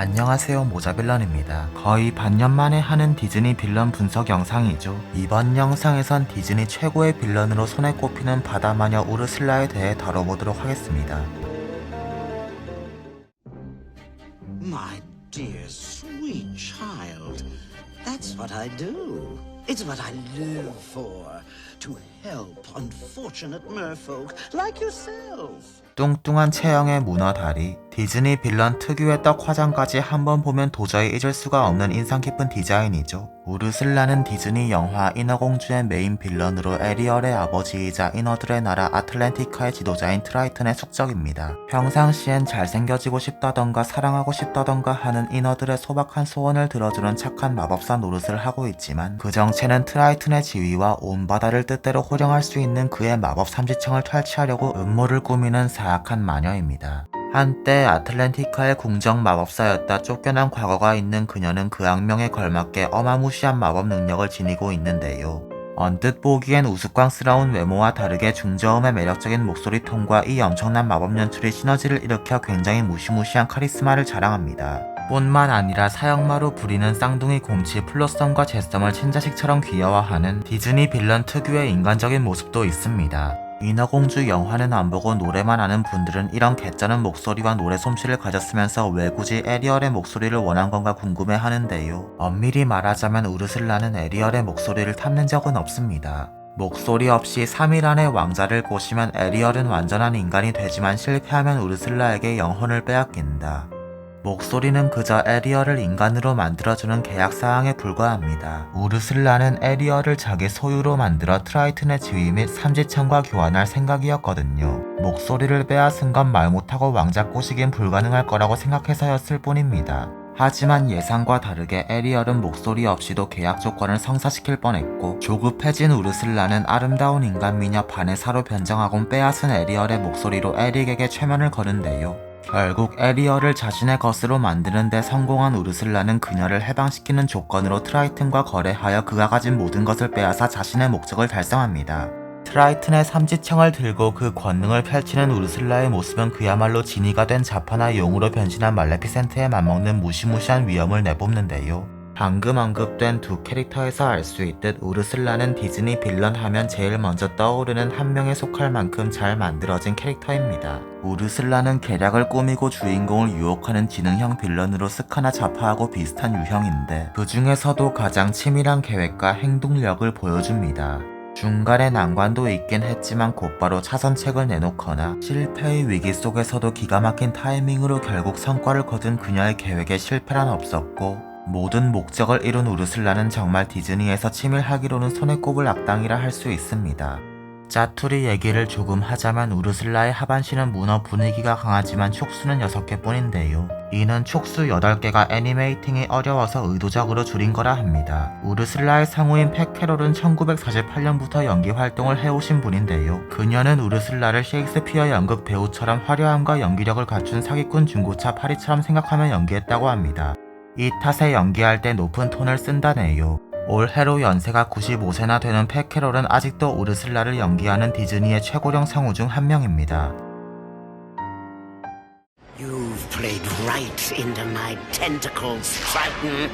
안녕하세요, 모자빌런입니다. 거의 반년 만에 하는 디즈니 빌런 분석 영상이죠. 이번 영상에선 디즈니 최고의 빌런으로 손에 꼽히는 바다마녀 우르슬라에 대해 다뤄보도록 하겠습니다. My dear sweet child, that's what I do. It's what I live for. To help unfortunate merfolk like yourself. 뚱뚱한 체형의 문어 다리, 디즈니 빌런 특유의 떡 화장까지 한번 보면 도저히 잊을 수가 없는 인상 깊은 디자인이죠. 우르슬라는 디즈니 영화 인어공주의 메인 빌런으로 에리얼의 아버지이자 인어들의 나라 아틀랜티카의 지도자인 트라이튼의 숙적입니다. 평상시엔 잘생겨지고 싶다던가 사랑하고 싶다던가 하는 인어들의 소박한 소원을 들어주는 착한 마법사 노릇을 하고 있지만 그 정체는 트라이튼의 지위와 온 바다를 뜻대로 호령할 수 있는 그의 마법 삼지청을 탈취하려고 음모를 꾸미는 사악한 마녀입니다. 한때 아틀랜티카의 궁정 마법사였다 쫓겨난 과거가 있는 그녀는 그 악명에 걸맞게 어마무시한 마법 능력을 지니고 있는데요. 언뜻 보기엔 우스꽝스러운 외모와 다르게 중저음의 매력적인 목소리 톤과 이 엄청난 마법 연출이 시너지를 일으켜 굉장히 무시무시한 카리스마를 자랑합니다. 뿐만 아니라 사형마로 부리는 쌍둥이 곰치 플로썸과 제썸을 친자식처럼 귀여워하는 디즈니 빌런 특유의 인간적인 모습도 있습니다. 인어공주 영화는 안 보고 노래만 아는 분들은 이런 개쩌는 목소리와 노래 솜씨를 가졌으면서 왜 굳이 에리얼의 목소리를 원한 건가 궁금해 하는데요. 엄밀히 말하자면 우르슬라는 에리얼의 목소리를 탐낸 적은 없습니다. 목소리 없이 3일 안에 왕자를 꼬시면 에리얼은 완전한 인간이 되지만 실패하면 우르슬라에게 영혼을 빼앗긴다. 목소리는 그저 에리얼을 인간으로 만들어주는 계약사항에 불과합니다. 우르슬라는 에리얼을 자기 소유로 만들어 트라이튼의 지위 및 삼지청과 교환할 생각이었거든요. 목소리를 빼앗은 건 말 못하고 왕자 꼬시긴 불가능할 거라고 생각해서였을 뿐입니다. 하지만 예상과 다르게 에리얼은 목소리 없이도 계약 조건을 성사시킬 뻔했고 조급해진 우르슬라는 아름다운 인간 미녀 바네사로 변장하곤 빼앗은 에리얼의 목소리로 에릭에게 최면을 거는데요. 결국 에리얼을 자신의 것으로 만드는데 성공한 우르슬라는 그녀를 해방시키는 조건으로 트라이튼과 거래하여 그가 가진 모든 것을 빼앗아 자신의 목적을 달성합니다. 트라이튼의 삼지청을 들고 그 권능을 펼치는 우르슬라의 모습은 그야말로 지니가 된 자파나 용으로 변신한 말레피센트에 맞먹는 무시무시한 위험을 내뿜는데요. 방금 언급된 두 캐릭터에서 알 수 있듯 우르슬라는 디즈니 빌런 하면 제일 먼저 떠오르는 한 명에 속할 만큼 잘 만들어진 캐릭터입니다. 우르슬라는 계략을 꾸미고 주인공을 유혹하는 지능형 빌런으로 스카나 자파하고 비슷한 유형인데 그 중에서도 가장 치밀한 계획과 행동력을 보여줍니다. 중간에 난관도 있긴 했지만 곧바로 차선책을 내놓거나 실패의 위기 속에서도 기가 막힌 타이밍으로 결국 성과를 거둔 그녀의 계획에 실패란 없었고 모든 목적을 이룬 우르슬라는 정말 디즈니에서 치밀하기로는 손에 꼽을 악당이라 할 수 있습니다. 짜투리 얘기를 조금 하자면 우르슬라의 하반신은 문어 분위기가 강하지만 촉수는 6개 뿐인데요. 이는 촉수 8개가 애니메이팅이 어려워서 의도적으로 줄인 거라 합니다. 우르슬라의 상우인 팻 캐롤은 1948년부터 연기 활동을 해오신 분인데요. 그녀는 우르슬라를 셰익스피어 연극 배우처럼 화려함과 연기력을 갖춘 사기꾼 중고차 파리처럼 생각하며 연기했다고 합니다. 이 탓에 연기할 때 높은 톤을 쓴다네요. 올해로 연세가 95세나 되는 팻 캐롤은 아직도 우르슬라를 연기하는 디즈니의 최고령 상우 중 한 명입니다. You've played right into my tentacles, Triton.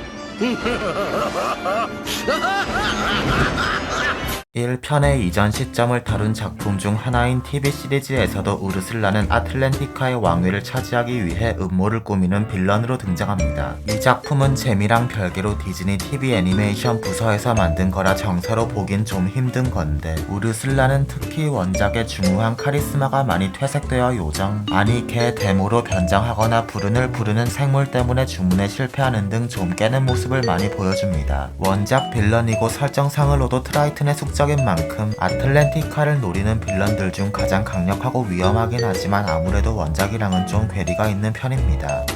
1편의 이전 시점을 다룬 작품 중 하나인 TV 시리즈에서도 우르슬라는 아틀랜티카의 왕위를 차지하기 위해 음모를 꾸미는 빌런으로 등장합니다. 이 작품은 재미랑 별개로 디즈니 TV 애니메이션 부서에서 만든 거라 정사로 보긴 좀 힘든 건데 우르슬라는 특히 원작의 중후한 카리스마가 많이 퇴색되어 요정, 아니 개 데모로 변장하거나 불운을 부르는 생물 때문에 주문에 실패하는 등 좀 깨는 모습을 많이 보여줍니다. 원작 빌런이고 설정상으로도 트라이튼의 숙적인 만큼 아틀랜티카를 노리는 빌런들 중 가장 강력하고 위험하긴 하지만 아무래도 원작이랑은 좀 괴리가 있는 편입니다.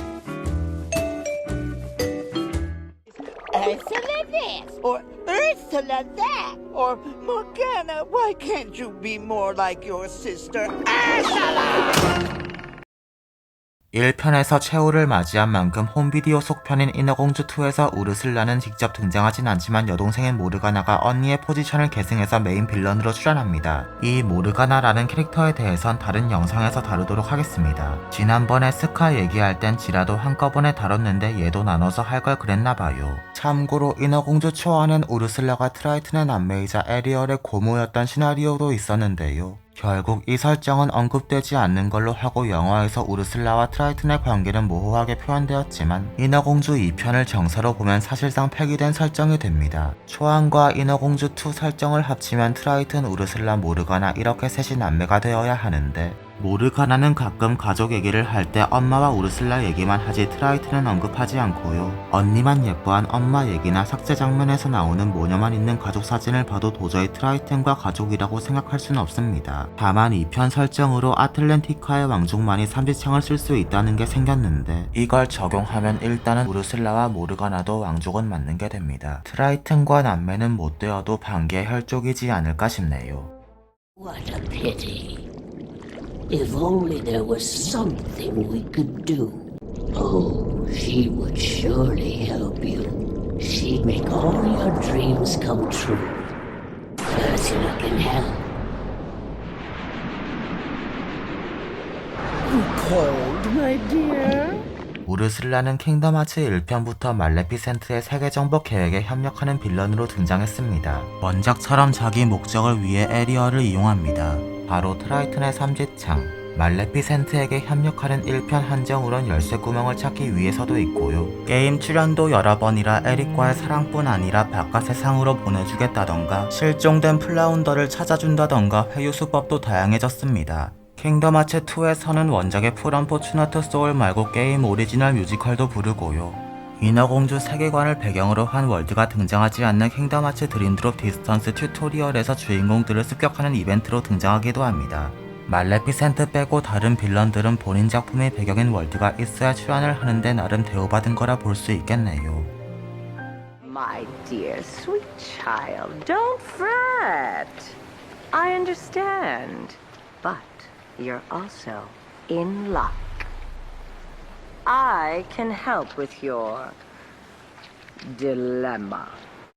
Ursula this, or Ursula that, or Morgana, why can't you be more like your sister Ursula? 1편에서 최후를 맞이한 만큼 홈비디오 속편인 인어공주2에서 우르슬라는 직접 등장하진 않지만 여동생인 모르가나가 언니의 포지션을 계승해서 메인 빌런으로 출연합니다. 이 모르가나라는 캐릭터에 대해선 다른 영상에서 다루도록 하겠습니다. 지난번에 스카 얘기할 땐 지라도 한꺼번에 다뤘는데 얘도 나눠서 할 걸 그랬나봐요. 참고로 인어공주 초안엔 우르슬라가 트라이튼의 남매이자 에리얼의 고모였던 시나리오도 있었는데요. 결국 이 설정은 언급되지 않는 걸로 하고 영화에서 우르슬라와 트라이튼의 관계는 모호하게 표현되었지만 인어공주 2편을 정사로 보면 사실상 폐기된 설정이 됩니다. 초안과 인어공주 2 설정을 합치면 트라이튼, 우르슬라, 모르가나 이렇게 셋이 남매가 되어야 하는데 모르가나는 가끔 가족 얘기를 할 때 엄마와 우르슬라 얘기만 하지 트라이튼은 언급하지 않고요. 언니만 예뻐한 엄마 얘기나 삭제 장면에서 나오는 모녀만 있는 가족 사진을 봐도 도저히 트라이튼과 가족이라고 생각할 수는 없습니다. 다만 2편 설정으로 아틀랜티카의 왕족만이 삼지창을 쓸 수 있다는 게 생겼는데 이걸 적용하면 일단은 우르슬라와 모르가나도 왕족은 맞는 게 됩니다. 트라이튼과 남매는 못 되어도 반기의 혈족이지 않을까 싶네요. What a pity. If only there was something we could do. Oh, she would surely help you. She'd make all your dreams come true. Ursula can help. Cold, my dear? 우르슬라는 킹덤 하츠 1편부터 말레피센트의 세계정복 계획에 협력하는 빌런으로 등장했습니다. 원작처럼 자기 목적을 위해 에리얼을 이용합니다. 바로 트라이튼의 삼지창, 말레피센트에게 협력하는 1편 한정으론 열쇠구멍을 찾기 위해서도 있고요. 게임 출연도 여러 번이라 에릭과의 사랑뿐 아니라 바깥 세상으로 보내주겠다던가 실종된 플라운더를 찾아준다던가 회유 수법도 다양해졌습니다. 킹덤 하츠 2에서는 원작의 프롬포추너트 소울 말고 게임 오리지널 뮤지컬도 부르고요. 인어공주 세계관을 배경으로 한 월드가 등장하지 않는 킹덤 하츠 드림드롭 디스턴스 튜토리얼에서 주인공들을 습격하는 이벤트로 등장하기도 합니다. 말레피센트 빼고 다른 빌런들은 본인 작품의 배경인 월드가 있어야 출연을 하는데 나름 대우받은 거라 볼 수 있겠네요. My dear sweet child, don't fret. I understand. But you're also in luck. I can help with your dilemma.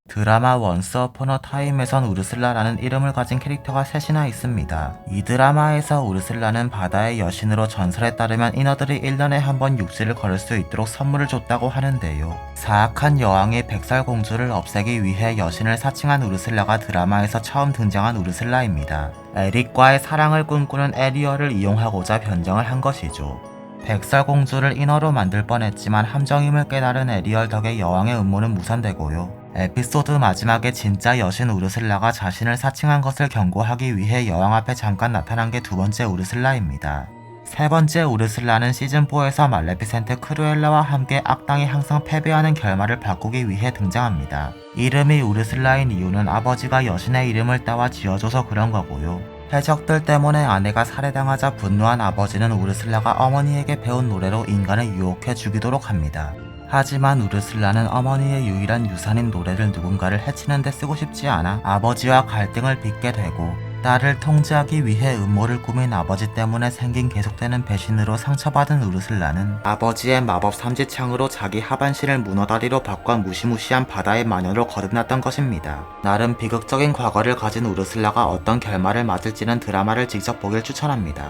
드라마 원스 어폰 어 타임에선 우르슬라라는 이름을 가진 캐릭터가 셋이나 있습니다. 이 드라마에서 우르슬라는 바다의 여신으로 전설에 따르면 인어들이 1년에 한 번 육지를 걸을 수 있도록 선물을 줬다고 하는데요. 사악한 여왕의 백설공주를 없애기 위해 여신을 사칭한 우르슬라가 드라마에서 처음 등장한 우르슬라입니다. 에릭과의 사랑을 꿈꾸는 에리얼을 이용하고자 변장을 한 것이죠. 백설공주를 인어로 만들 뻔했지만 함정임을 깨달은 에리얼 덕에 여왕의 음모는 무산되고요. 에피소드 마지막에 진짜 여신 우르슬라가 자신을 사칭한 것을 경고하기 위해 여왕 앞에 잠깐 나타난 게 두 번째 우르슬라입니다. 세 번째 우르슬라는 시즌4에서 말레피센트 크루엘라와 함께 악당이 항상 패배하는 결말을 바꾸기 위해 등장합니다. 이름이 우르슬라인 이유는 아버지가 여신의 이름을 따와 지어줘서 그런 거고요. 해적들 때문에 아내가 살해당하자 분노한 아버지는 우르슬라가 어머니에게 배운 노래로 인간을 유혹해 죽이도록 합니다. 하지만 우르슬라는 어머니의 유일한 유산인 노래를 누군가를 해치는 데 쓰고 싶지 않아 아버지와 갈등을 빚게 되고 딸을 통제하기 위해 음모를 꾸민 아버지 때문에 생긴 계속되는 배신으로 상처받은 우르슬라는 아버지의 마법 삼지창으로 자기 하반신을 문어다리로 바꿔 무시무시한 바다의 마녀로 거듭났던 것입니다. 나름 비극적인 과거를 가진 우르슬라가 어떤 결말을 맞을지는 드라마를 직접 보길 추천합니다.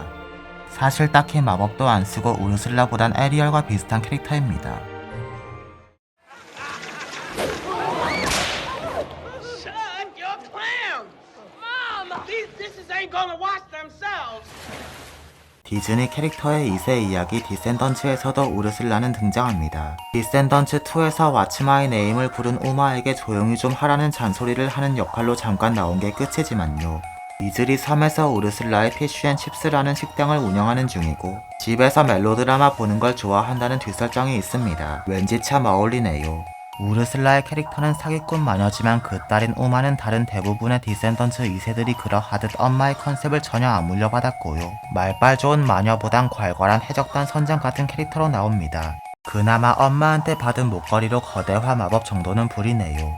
사실 딱히 마법도 안 쓰고 우르슬라보단 에리얼과 비슷한 캐릭터입니다. 디즈니 캐릭터의 2세 이야기 디센던츠에서도 우르슬라는 등장합니다. 디센던츠2에서 왓츠 마이 네임을 부른 우마에게 조용히 좀 하라는 잔소리를 하는 역할로 잠깐 나온 게 끝이지만요. 이즈리 섬에서 우르슬라의 피쉬앤칩스라는 식당을 운영하는 중이고 집에서 멜로드라마 보는 걸 좋아한다는 뒷설정이 있습니다. 왠지 참 어울리네요. 우르슬라의 캐릭터는 사기꾼 마녀지만 그 딸인 우마는 다른 대부분의 디센던츠 2세들이 그러하듯 엄마의 컨셉을 전혀 안 물려받았고요. 말빨 좋은 마녀보단 괄괄한 해적단 선장 같은 캐릭터로 나옵니다. 그나마 엄마한테 받은 목걸이로 거대화 마법 정도는 부리네요.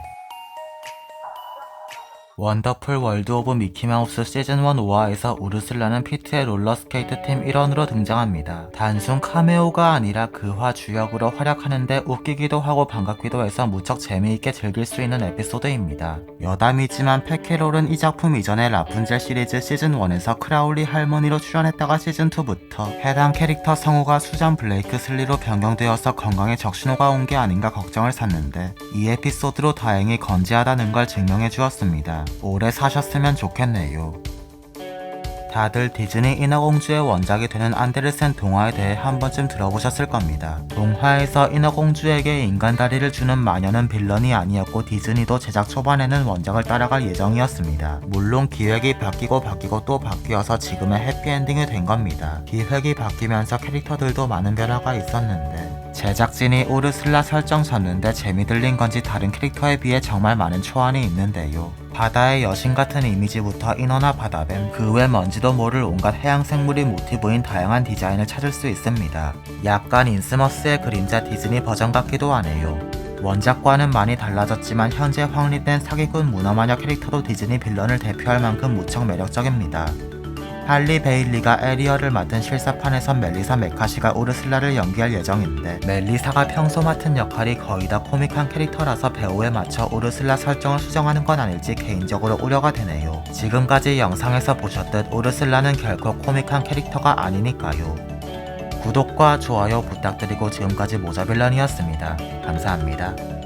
원더풀 월드 오브 미키마우스 시즌 1 5화에서 우르슬라는 피트의 롤러스케이트 팀 일원으로 등장합니다. 단순 카메오가 아니라 그 화 주역으로 활약하는데 웃기기도 하고 반갑기도 해서 무척 재미있게 즐길 수 있는 에피소드입니다. 여담이지만 패키롤은 이 작품 이전에 라푼젤 시리즈 시즌 1에서 크라울리 할머니로 출연했다가 시즌 2부터 해당 캐릭터 성우가 수잔 블레이크 슬리로 변경되어서 건강에 적신호가 온 게 아닌가 걱정을 샀는데 이 에피소드로 다행히 건재하다는 걸 증명해 주었습니다. 오래 사셨으면 좋겠네요. 다들 디즈니 인어공주의 원작이 되는 안데르센 동화에 대해 한 번쯤 들어보셨을 겁니다. 동화에서 인어공주에게 인간 다리를 주는 마녀는 빌런이 아니었고 디즈니도 제작 초반에는 원작을 따라갈 예정이었습니다. 물론 기획이 바뀌고 또 바뀌어서 지금의 해피엔딩이 된 겁니다. 기획이 바뀌면서 캐릭터들도 많은 변화가 있었는데 제작진이 우르슬라 설정 잡는데 재미 들린 건지 다른 캐릭터에 비해 정말 많은 초안이 있는데요. 바다의 여신 같은 이미지부터 인어나 바다뱀, 그 외 뭔지도 모를 온갖 해양생물이 모티브인 다양한 디자인을 찾을 수 있습니다. 약간 인스머스의 그림자 디즈니 버전 같기도 하네요. 원작과는 많이 달라졌지만 현재 확립된 사기꾼 문어마녀 캐릭터도 디즈니 빌런을 대표할 만큼 무척 매력적입니다. 할리 베일리가 에리얼을 맡은 실사판에선 멜리사 메카시가 우르슬라를 연기할 예정인데 멜리사가 평소 맡은 역할이 거의 다 코믹한 캐릭터라서 배우에 맞춰 우르슬라 설정을 수정하는 건 아닐지 개인적으로 우려가 되네요. 지금까지 영상에서 보셨듯 우르슬라는 결코 코믹한 캐릭터가 아니니까요. 구독과 좋아요 부탁드리고 지금까지 모자빌런이었습니다. 감사합니다.